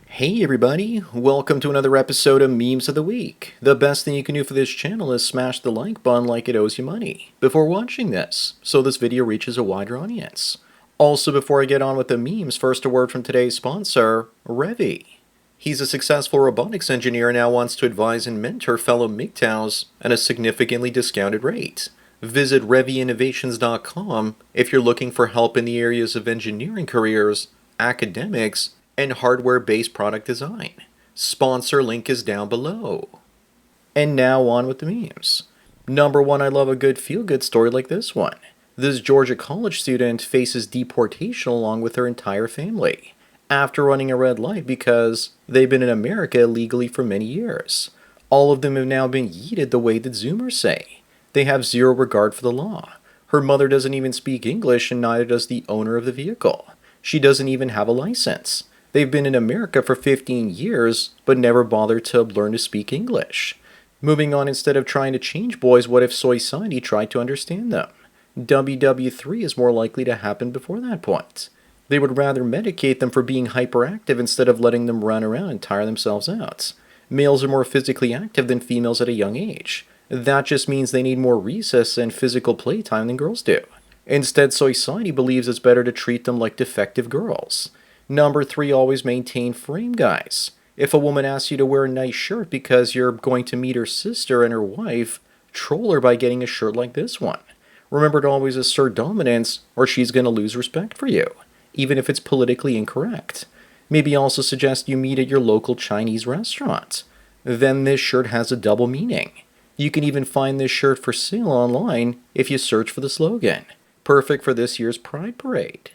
Hey everybody, welcome to another episode of Memes of the Week. The best thing you can do for this channel is smash the like button like it owes you money before watching this, so this video reaches a wider audience. Also, before I get on with the memes, first a word from today's sponsor, Revy. He's a successful robotics engineer and now wants to advise and mentor fellow MGTOWs at a significantly discounted rate. Visit revyinnovations.com if you're looking for help in the areas of engineering careers, academics, and hardware-based product design. Sponsor link is down below. And now on with the memes. Number one, I love a good feel-good story like this one. This Georgia college student faces deportation along with her entire family after running a red light because they've been in America illegally for many years. All of them have now been yeeted the way that Zoomers say. They have zero regard for the law. Her mother doesn't even speak English and neither does the owner of the vehicle. She doesn't even have a license. They've been in America for 15 years, but never bothered to learn to speak English. Moving on, instead of trying to change boys, what if society tried to understand them? WW3 is more likely to happen before that point. They would rather medicate them for being hyperactive instead of letting them run around and tire themselves out. Males are more physically active than females at a young age. That just means they need more recess and physical playtime than girls do. Instead, society believes it's better to treat them like defective girls. Number three, always maintain frame, guys. If a woman asks you to wear a nice shirt because you're going to meet her sister and her wife, troll her by getting a shirt like this one. Remember to always assert dominance or she's going to lose respect for you, even if it's politically incorrect. Maybe also suggest you meet at your local Chinese restaurant. Then this shirt has a double meaning. You can even find this shirt for sale online if you search for the slogan. Perfect for this year's Pride Parade.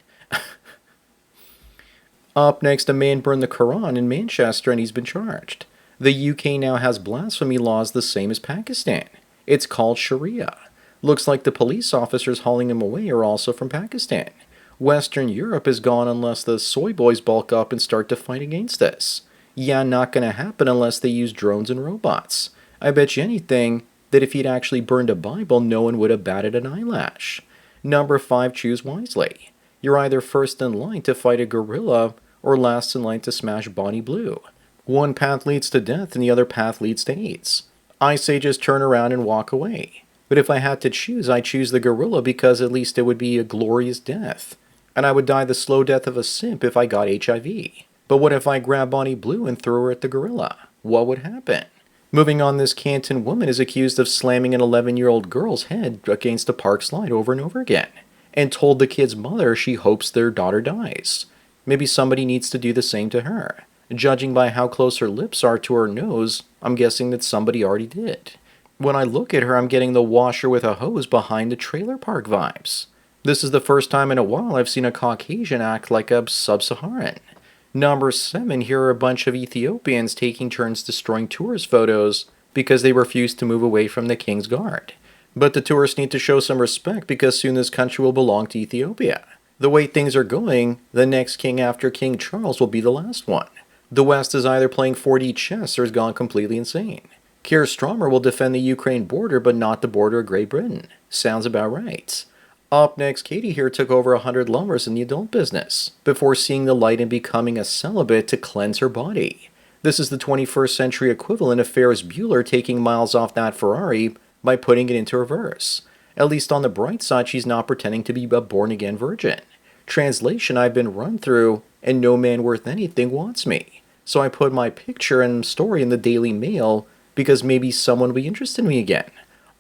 Up next, a man burned the Quran in Manchester and he's been charged. The UK now has blasphemy laws the same as Pakistan. It's called Sharia. Looks like the police officers hauling him away are also from Pakistan. Western Europe is gone unless the soy boys bulk up and start to fight against this. Yeah, not gonna happen unless they use drones and robots. I bet you anything that if he'd actually burned a Bible, no one would have batted an eyelash. Number five, choose wisely. You're either first in line to fight a gorilla or last in line to smash Bonnie Blue. One path leads to death and the other path leads to AIDS. I say just turn around and walk away. But if I had to choose, I'd choose the gorilla because at least it would be a glorious death. And I would die the slow death of a simp if I got HIV. But what if I grabbed Bonnie Blue and threw her at the gorilla? What would happen? Moving on, this Canton woman is accused of slamming an 11-year-old girl's head against a park slide over and over again, and told the kid's mother she hopes their daughter dies. Maybe somebody needs to do the same to her. Judging by how close her lips are to her nose, I'm guessing that somebody already did. When I look at her, I'm getting the washer with a hose behind the trailer park vibes. This is the first time in a while I've seen a Caucasian act like a sub-Saharan. Number seven, here are a bunch of Ethiopians taking turns destroying tourist photos because they refuse to move away from the King's Guard. But the tourists need to show some respect because soon this country will belong to Ethiopia. The way things are going, the next king after King Charles will be the last one. The West is either playing 4D chess or has gone completely insane. Keir Starmer will defend the Ukraine border but not the border of Great Britain. Sounds about right. Up next, Katie here took over 100 lovers in the adult business before seeing the light and becoming a celibate to cleanse her body. This is the 21st century equivalent of Ferris Bueller taking miles off that Ferrari by putting it into reverse. At least on the bright side, she's not pretending to be a born-again virgin. Translation, I've been run through and no man worth anything wants me. So I put my picture and story in the Daily Mail because maybe someone will be interested in me again.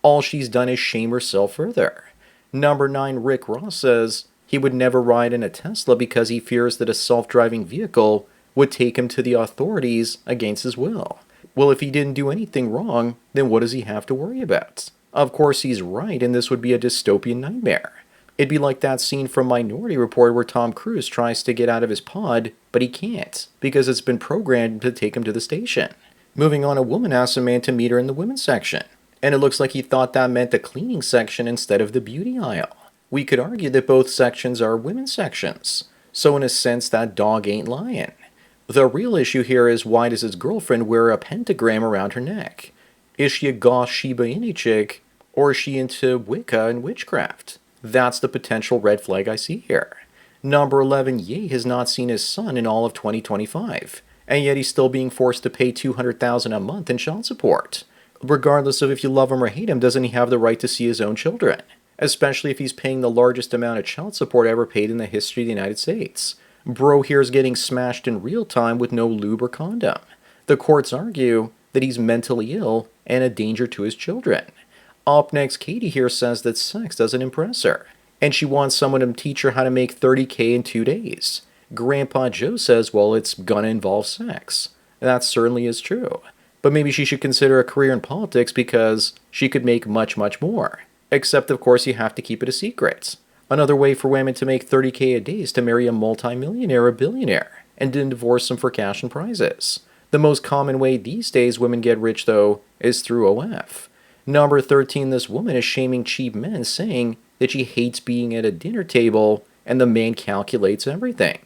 All she's done is shame herself further. Number 9, Rick Ross says he would never ride in a Tesla because he fears that a self-driving vehicle would take him to the authorities against his will. Well, if he didn't do anything wrong, then what does he have to worry about? Of course he's right, and this would be a dystopian nightmare. It'd be like that scene from Minority Report where Tom Cruise tries to get out of his pod, but he can't, because it's been programmed to take him to the station. Moving on, a woman asks a man to meet her in the women's section, and it looks like he thought that meant the cleaning section instead of the beauty aisle. We could argue that both sections are women's sections, so in a sense that dog ain't lying. The real issue here is why does his girlfriend wear a pentagram around her neck? Is she a goth Shiba Inu chick, or is she into Wicca and witchcraft? That's the potential red flag I see here. Number 11, Ye has not seen his son in all of 2025. and yet he's still being forced to pay $200,000 a month in child support. Regardless of if you love him or hate him, doesn't he have the right to see his own children? Especially if he's paying the largest amount of child support ever paid in the history of the United States. Bro here is getting smashed in real time with no lube or condom. The courts argue that he's mentally ill and a danger to his children. Up next, Katie here says that sex doesn't impress her, and she wants someone to teach her how to make $30K in 2 days. Grandpa Joe says, well, it's gonna involve sex. That certainly is true. But maybe she should consider a career in politics because she could make much, much more. Except, of course, you have to keep it a secret. Another way for women to make $30K a day is to marry a multimillionaire or billionaire, and then divorce them for cash and prizes. The most common way these days women get rich, though, is through OF. Number 13, this woman is shaming cheap men, saying that she hates being at a dinner table and the man calculates everything.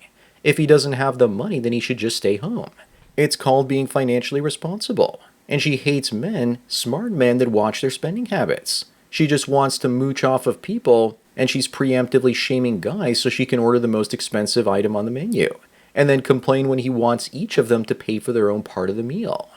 If he doesn't have the money, then he should just stay home. It's called being financially responsible. And she hates men, smart men that watch their spending habits. She just wants to mooch off of people, and she's preemptively shaming guys so she can order the most expensive item on the menu, and then complain when he wants each of them to pay for their own part of the meal.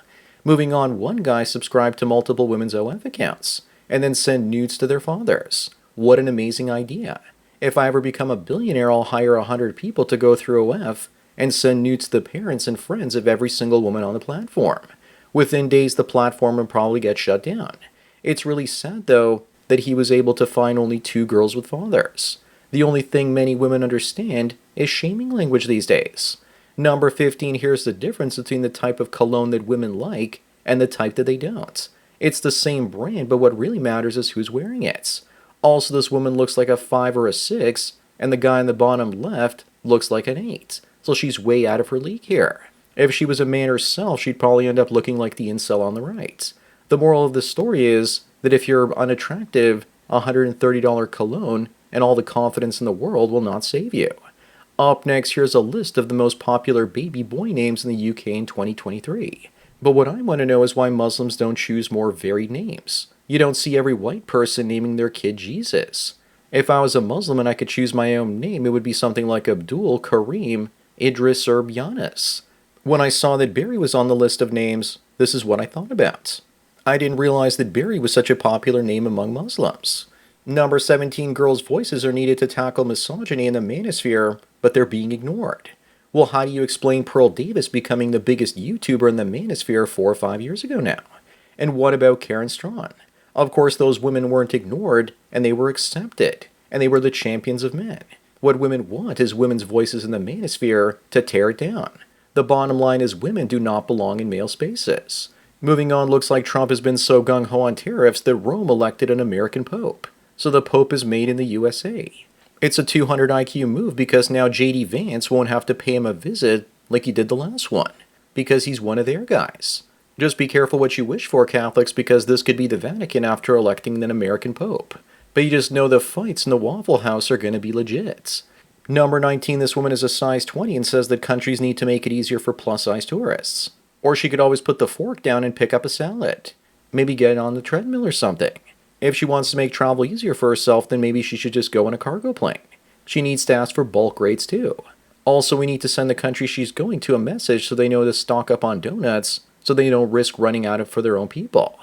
Moving on, one guy subscribed to multiple women's OF accounts, and then send nudes to their fathers. What an amazing idea. If I ever become a billionaire, I'll hire 100 people to go through OF and send nudes to the parents and friends of every single woman on the platform. Within days, the platform will probably get shut down. It's really sad, though, that he was able to find only 2 girls with fathers. The only thing many women understand is shaming language these days. Number 15, here's the difference between the type of cologne that women like and the type that they don't. It's the same brand, but what really matters is who's wearing it. Also, this woman looks like a 5 or a 6, and the guy on the bottom left looks like an 8. So she's way out of her league here. If she was a man herself, she'd probably end up looking like the incel on the right. The moral of the story is that if you're unattractive, $130 cologne and all the confidence in the world will not save you. Up next, here's a list of the most popular baby boy names in the UK in 2023. But what I want to know is why Muslims don't choose more varied names. You don't see every white person naming their kid Jesus. If I was a Muslim and I could choose my own name, it would be something like Abdul, Kareem, Idris, or Giannis. When I saw that Barry was on the list of names, this is what I thought about. I didn't realize that Barry was such a popular name among Muslims. Number 17, girls' voices are needed to tackle misogyny in the manosphere, but they're being ignored. Well, how do you explain Pearl Davis becoming the biggest YouTuber in the manosphere 4 or 5 years ago now? And what about Karen Strawn? Of course, those women weren't ignored, and they were accepted, and they were the champions of men. What women want is women's voices in the manosphere to tear it down. The bottom line is women do not belong in male spaces. Moving on, looks like Trump has been so gung-ho on tariffs that Rome elected an American pope. So the pope is made in the USA. It's a 200 IQ move because now J.D. Vance won't have to pay him a visit like he did the last one, because he's one of their guys. Just be careful what you wish for, Catholics, because this could be the Vatican after electing an American pope. But you just know the fights in the Waffle House are going to be legit. Number 19, this woman is a size 20 and says that countries need to make it easier for plus-size tourists. Or she could always put the fork down and pick up a salad. Maybe get on the treadmill or something. If she wants to make travel easier for herself, then maybe she should just go on a cargo plane. She needs to ask for bulk rates too. Also, we need to send the country she's going to a message so they know to stock up on donuts so they don't risk running out of for their own people.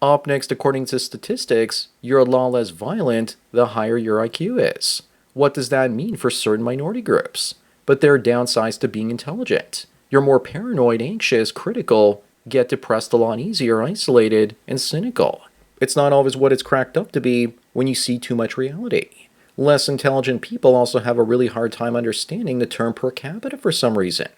Up next, according to statistics, you're a lot less violent the higher your IQ is. What does that mean for certain minority groups? But there are downsides to being intelligent. You're more paranoid, anxious, critical, get depressed a lot easier, isolated, and cynical. It's not always what it's cracked up to be when you see too much reality. Less intelligent people also have a really hard time understanding the term per capita for some reason.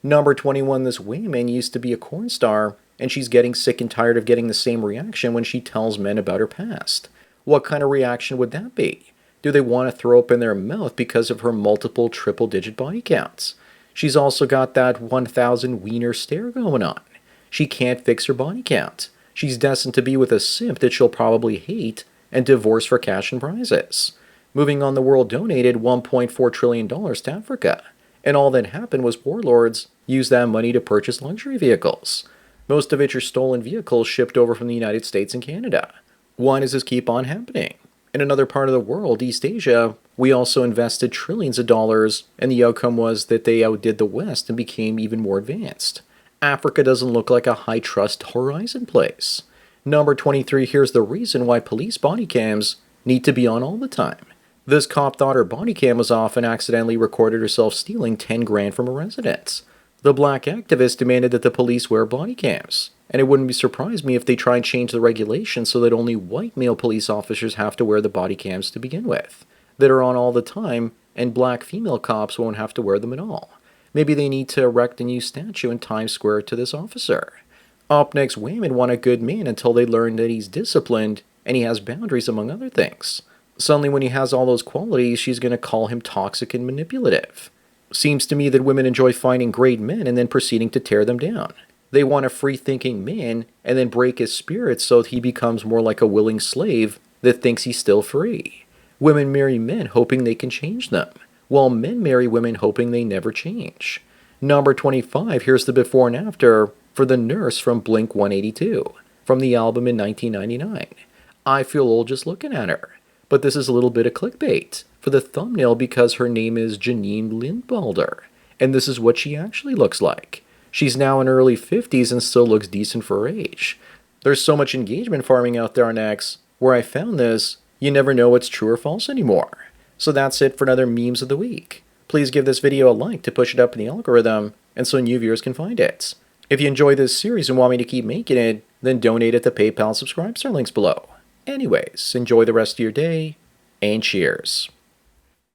Number 21, this Wayman used to be a corn star, and she's getting sick and tired of getting the same reaction when she tells men about her past. What kind of reaction would that be? Do they want to throw up in their mouth because of her multiple triple-digit body counts? She's also got that 1,000 wiener stare going on. She can't fix her body count. She's destined to be with a simp that she'll probably hate and divorce for cash and prizes. Moving on, the world donated $1.4 trillion to Africa. And all that happened was warlords used that money to purchase luxury vehicles. Most of which are stolen vehicles shipped over from the United States and Canada. Why does this keep on happening? In another part of the world, East Asia, we also invested trillions of dollars, and the outcome was that they outdid the West and became even more advanced. Africa doesn't look like a high trust horizon place. Number 23, here's the reason why police body cams need to be on all the time. This cop thought her body cam was off and accidentally recorded herself stealing 10 grand from a residence. The black activist demanded that the police wear body cams, and it wouldn't be surprise me if they try and change the regulations so that only white male police officers have to wear the body cams to begin with, that are on all the time, and black female cops won't have to wear them at all. Maybe they need to erect a new statue in Times Square to this officer. Up next, women want a good man until they learn that he's disciplined and he has boundaries, among other things. Suddenly, when he has all those qualities, she's going to call him toxic and manipulative. Seems to me that women enjoy finding great men and then proceeding to tear them down. They want a free-thinking man and then break his spirit so he becomes more like a willing slave that thinks he's still free. Women marry men hoping they can change them, while men marry women hoping they never change. Number 25, here's the before and after for the nurse from Blink-182, from the album in 1999. I feel old just looking at her. But this is a little bit of clickbait for the thumbnail because her name is Janine Lindbalder, and this is what she actually looks like. She's now in her early 50s and still looks decent for her age. There's so much engagement farming out there on X, where I found this, you never know what's true or false anymore. So that's it for another Memes of the Week. Please give this video a like to push it up in the algorithm, and so new viewers can find it. If you enjoy this series and want me to keep making it, then donate at the PayPal subscribe star links below. Anyways, enjoy the rest of your day, and cheers.